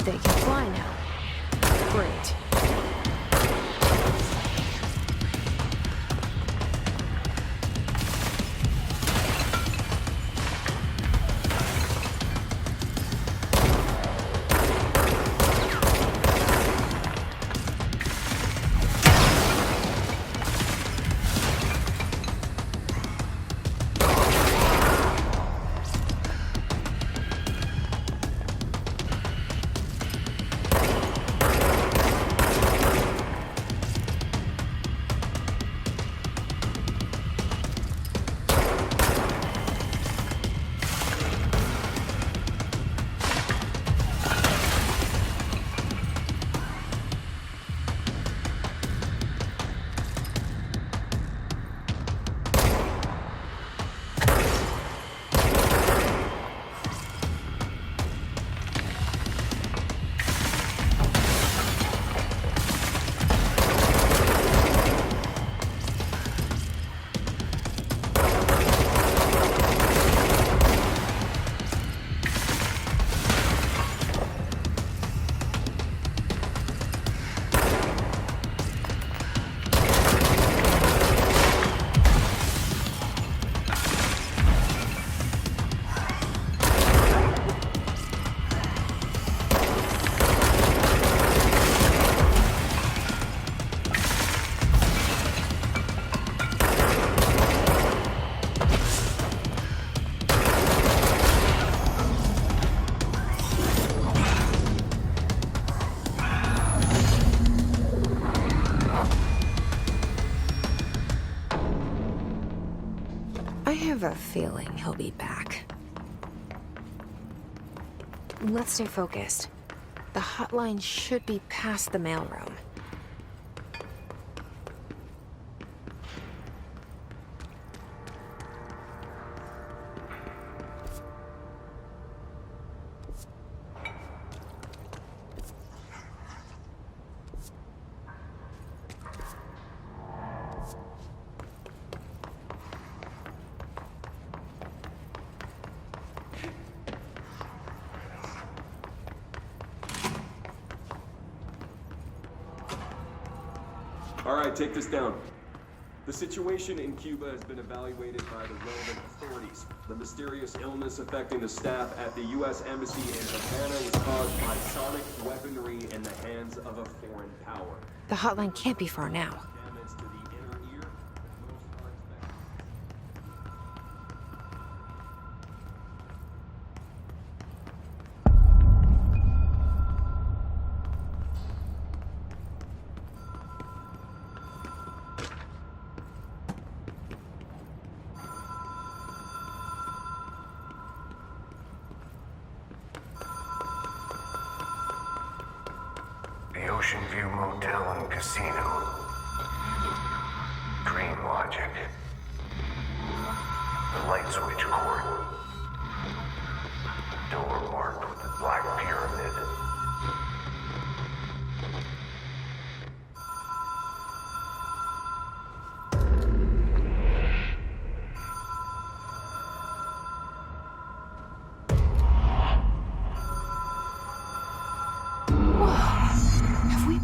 They can fly now. Great. I have a feeling he'll be back. Let's stay focused. The hotline should be past the mailroom. All right, take this down. The situation in Cuba has been evaluated by the relevant authorities. The mysterious illness affecting the staff at the U.S. Embassy in Havana was caused by sonic weaponry in the hands of a foreign power. The hotline can't be far now. Damage to the inner ear, most unexpected. The Ocean View Motel and Casino. Dream Logic. The light switch cord. Door marked with the Black Pyramid.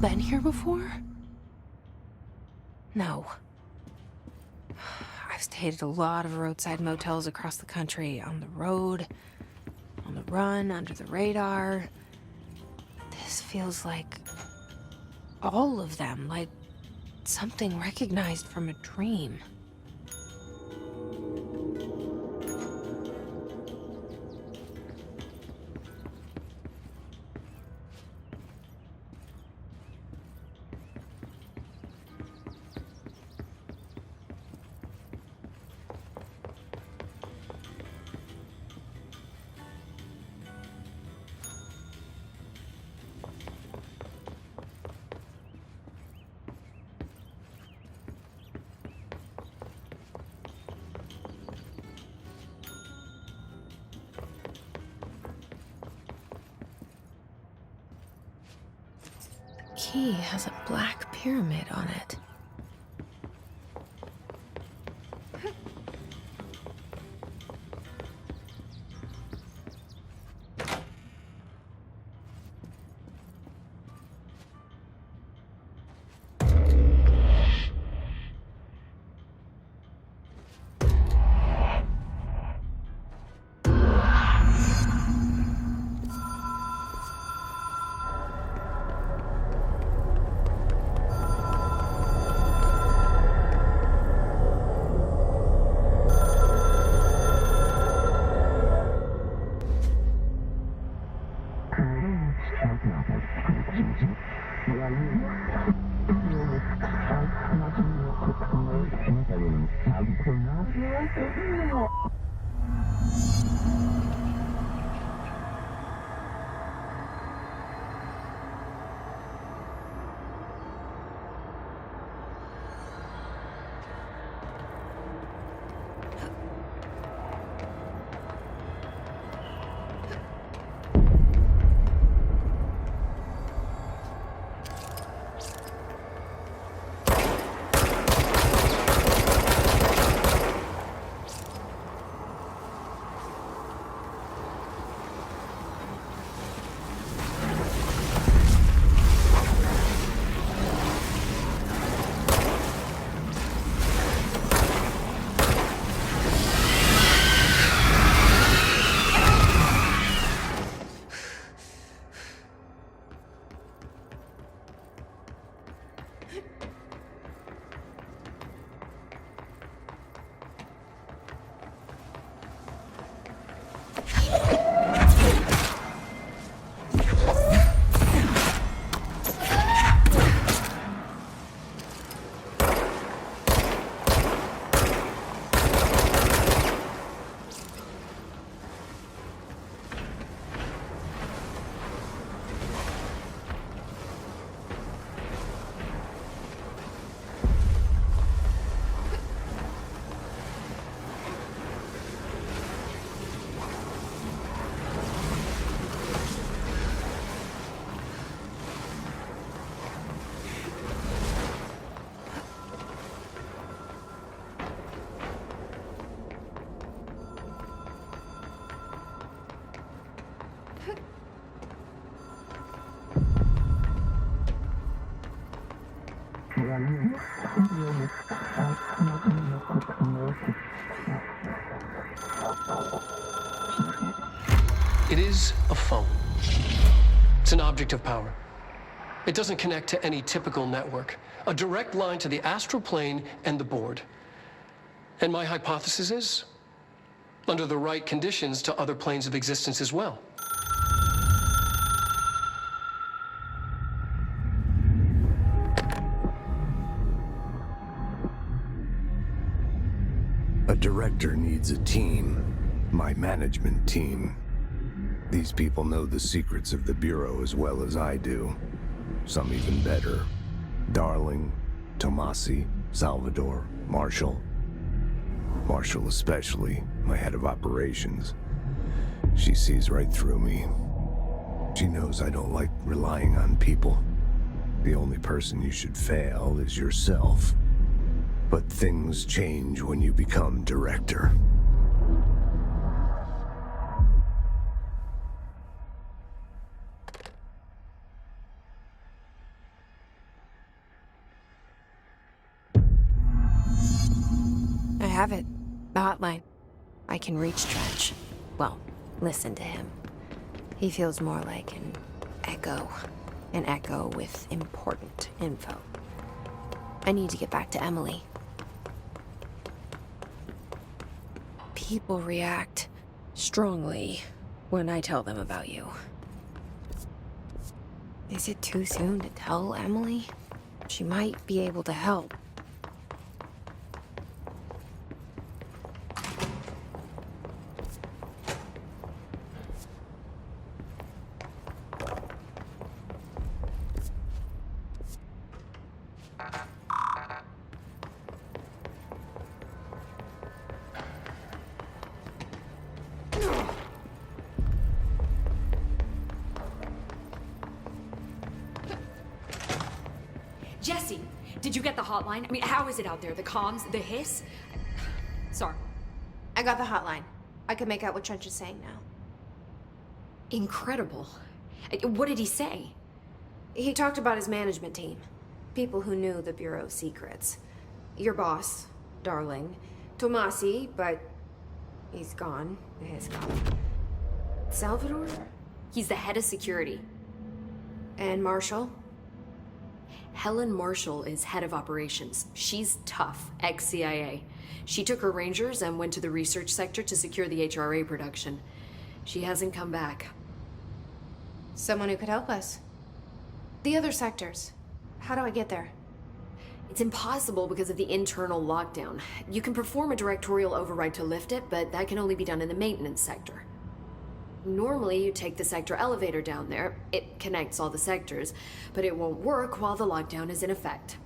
been here before? No. I've stayed at a lot of roadside motels across the country, on the road, on the run, under the radar. This feels like all of them, like something recognized from a dream. Key has a black pyramid on it. It is a phone. It's an object of power. It doesn't connect to any typical network. A direct line to the astral plane and the board. And my hypothesis is, under the right conditions, to other planes of existence as well. A director needs a team. My management team. These people know the secrets of the Bureau as well as I do. Some even better. Darling, Tomasi, Salvador, Marshall. Marshall especially, my head of operations. She sees right through me. She knows I don't like relying on people. The only person you should fail is yourself. But things change when you become director. have it. The hotline. I can reach Trench. Well, listen to him. He feels more like an echo. An echo with important info. I need to get back to Emily. People react strongly when I tell them about you. Is it too soon to tell Emily? She might be able to help. Jesse, did you get the hotline? I mean, how is it out there? The comms, the hiss? Sorry. I got the hotline. I can make out what Trench is saying now. Incredible. What did he say? He talked about his management team. People who knew the Bureau's secrets. Your boss, Darling. Tomasi, but he's gone. He's gone. Salvador? He's the head of security. And Marshall? Helen Marshall is head of operations. She's tough, ex-CIA. She took her Rangers and went to the research sector to secure the HRA production. She hasn't come back. Someone who could help us. The other sectors. How do I get there? It's impossible because of the internal lockdown. You can perform a directorial override to lift it, but that can only be done in the maintenance sector. Normally, you take the sector elevator down there. It connects all the sectors, but it won't work while the lockdown is in effect.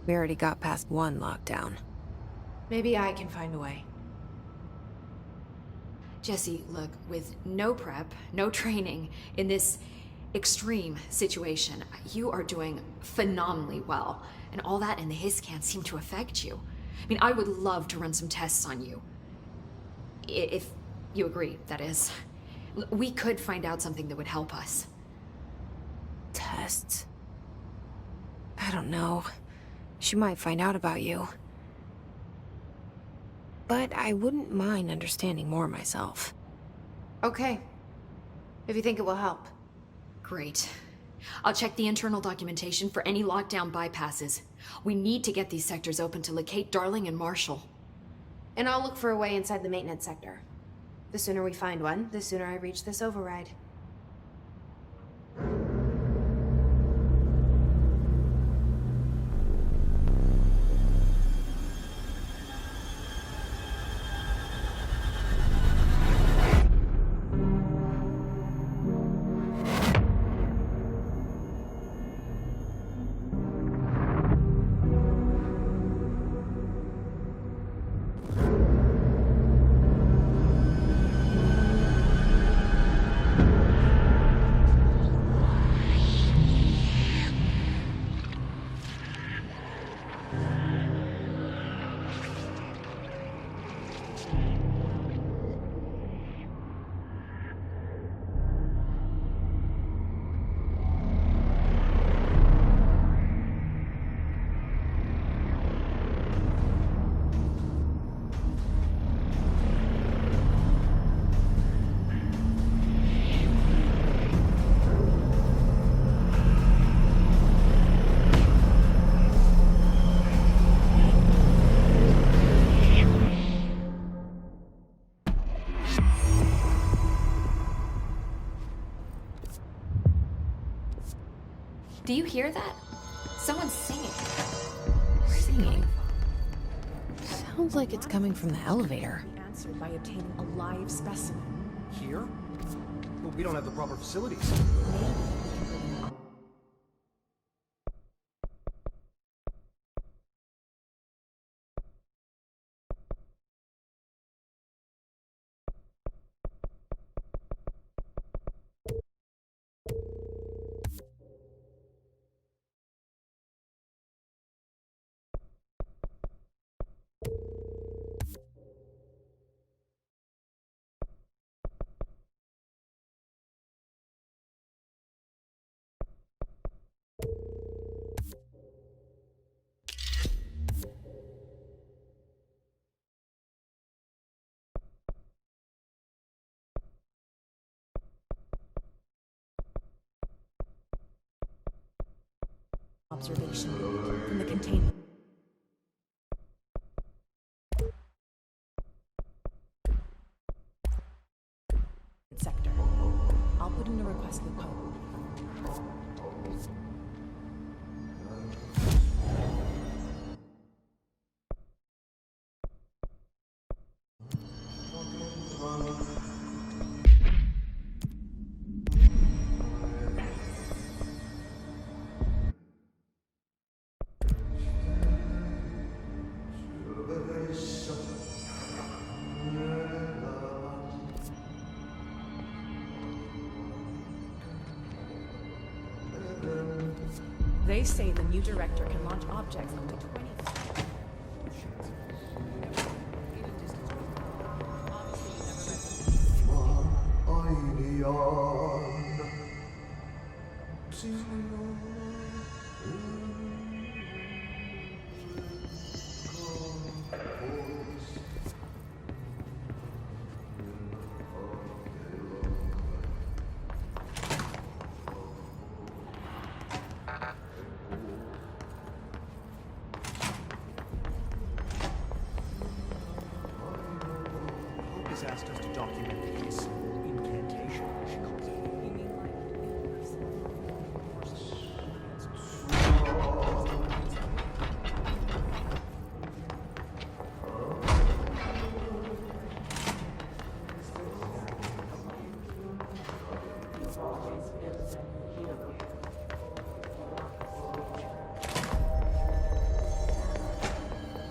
We already got past one lockdown. Maybe I can find a way. Jesse, look, with no prep, no training, in this extreme situation, you are doing phenomenally well. And all that and the hiss can't seem to affect you. I mean, I would love to run some tests on you. If you agree, that is. We could find out something that would help us. Tests? I don't know. She might find out about you. But I wouldn't mind understanding more myself. Okay. If you think it will help. Great. I'll check the internal documentation for any lockdown bypasses. We need to get these sectors open to locate Darling and Marshall. And I'll look for a way inside the maintenance sector. The sooner we find one, the sooner I reach this override. Do you hear that? Someone's singing. Singing? Sounds like it's coming from the elevator. Answered by obtaining a live specimen. Here? But we don't have the proper facilities. Maybe observation from the containment sector. I'll put in a request with Poe. They say the new director can launch objects up to 20. Hope has asked us to document his incantation, as she calls it. You mean like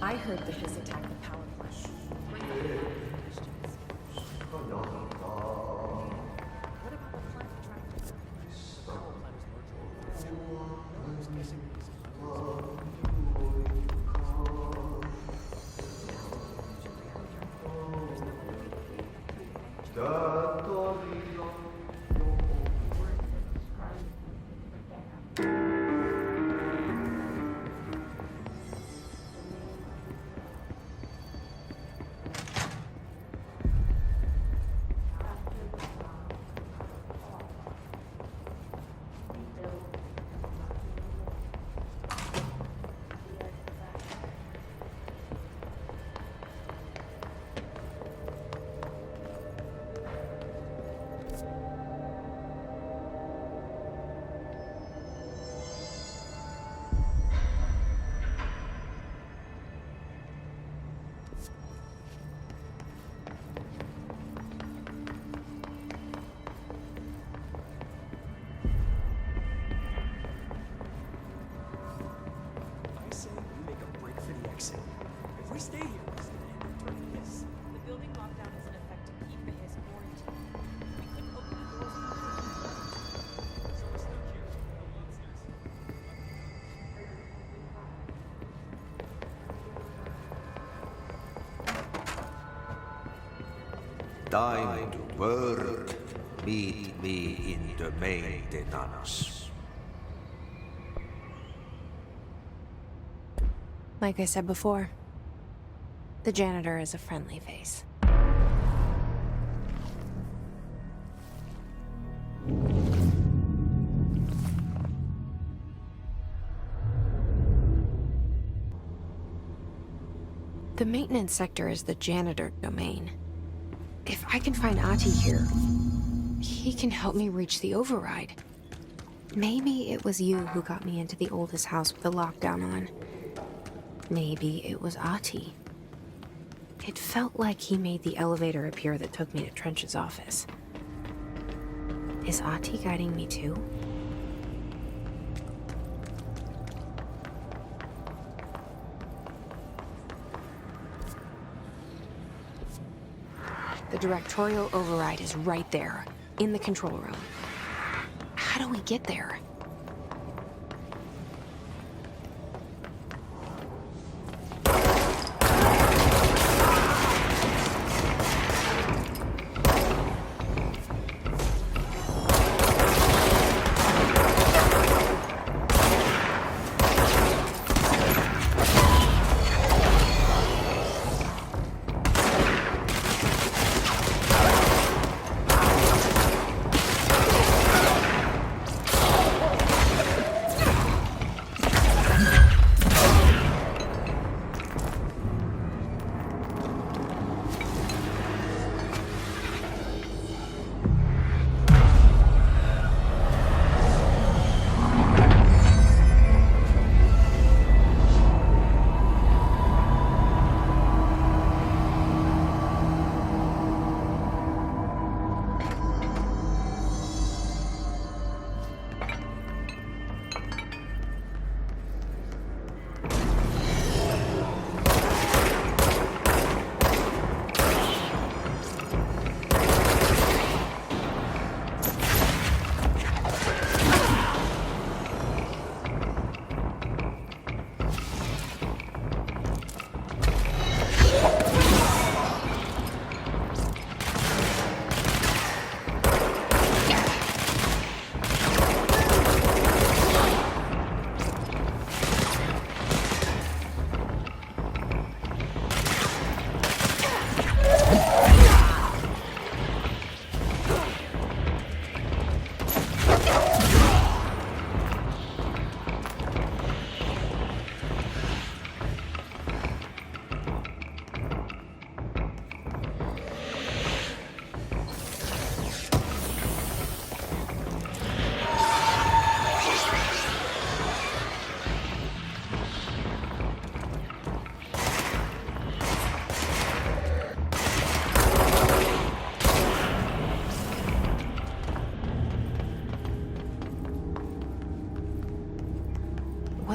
I heard that this attacked the power plant. What about the plant attracted? I say we make a break for the exit. If we stay here, it's gonna end up turning this. The building lockdown is in effect to keep the his quarantine. We couldn't open the doors from the So we're stuck here. No monsters. Time to work. Meet me in the maintenance. Like I said before, the janitor is a friendly face. The maintenance sector is the janitor domain. If I can find Ati here, he can help me reach the override. Maybe it was you who got me into the oldest house with the lockdown on. Maybe it was Ati. It felt like he made the elevator appear that took me to Trench's office. Is Ati guiding me too? The directorial override is right there, in the control room. How do we get there?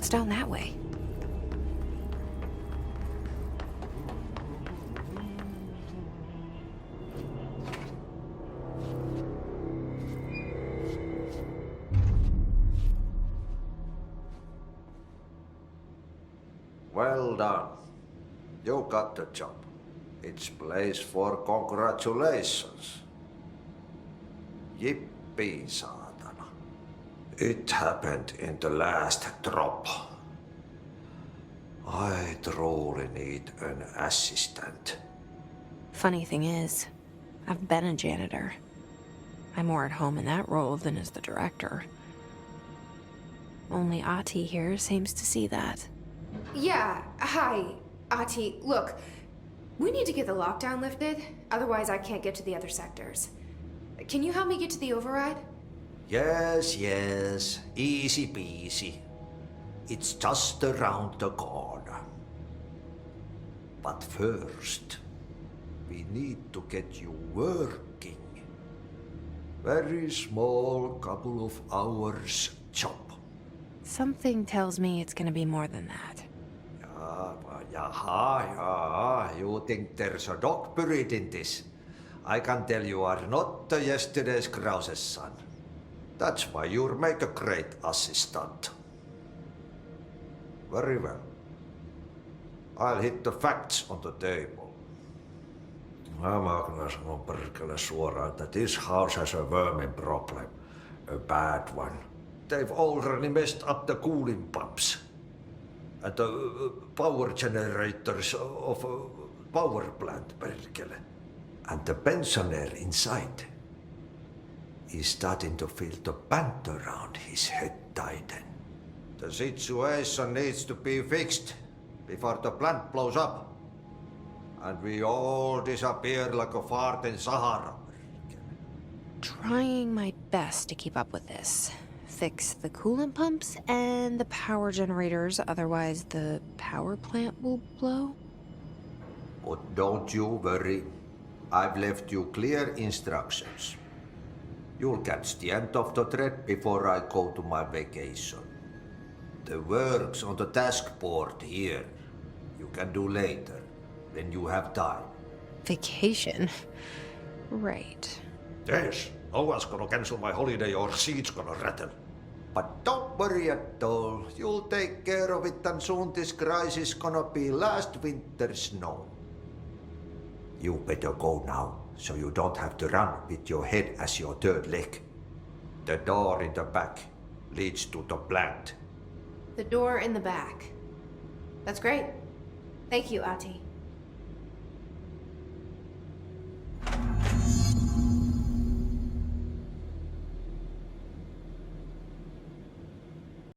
What's down that way? Well done. You got the job. It's place for congratulations. Yippee, saatana. It happened in the last drop. I truly need an assistant. Funny thing is, I've been a janitor. I'm more at home in that role than as the director. Only Ati here seems to see that. Yeah, hi, Ati. Look, we need to get the lockdown lifted, otherwise I can't get to the other sectors. Can you help me get to the override? Yes, easy peasy. It's just around the corner. But first, we need to get you working. Very small, couple of hours job. Something tells me it's gonna be more than that. Yaha, you think there's a dog buried in this? I can tell you are not yesterday's Krause's son. That's why you'll make a great assistant. Very well. I'll hit the facts on the table. Mä kyllä sanon perkele suoraan, että this house has a vermin problem. A bad one. They've already messed up the cooling pumps. And the power generators of a power plant, perkele. And the pensioner inside is starting to feel the band around his head tighten. The situation needs to be fixed before the plant blows up. And we all disappear like a fart in Sahara. Trying my best to keep up with this. Fix the coolant pumps and the power generators, otherwise the power plant will blow. But don't you worry. I've left you clear instructions. You'll catch the end of the thread before I go to my vacation. The work's on the task board here. You can do later, when you have time. Vacation? Right. Yes, no one's gonna cancel my holiday or seat's gonna rattle. But don't worry at all. You'll take care of it and soon this crisis gonna be last winter's snow. You better go now, so you don't have to run with your head as your third leg. The door in the back leads to the plant. The door in the back. That's great. Thank you, Ati.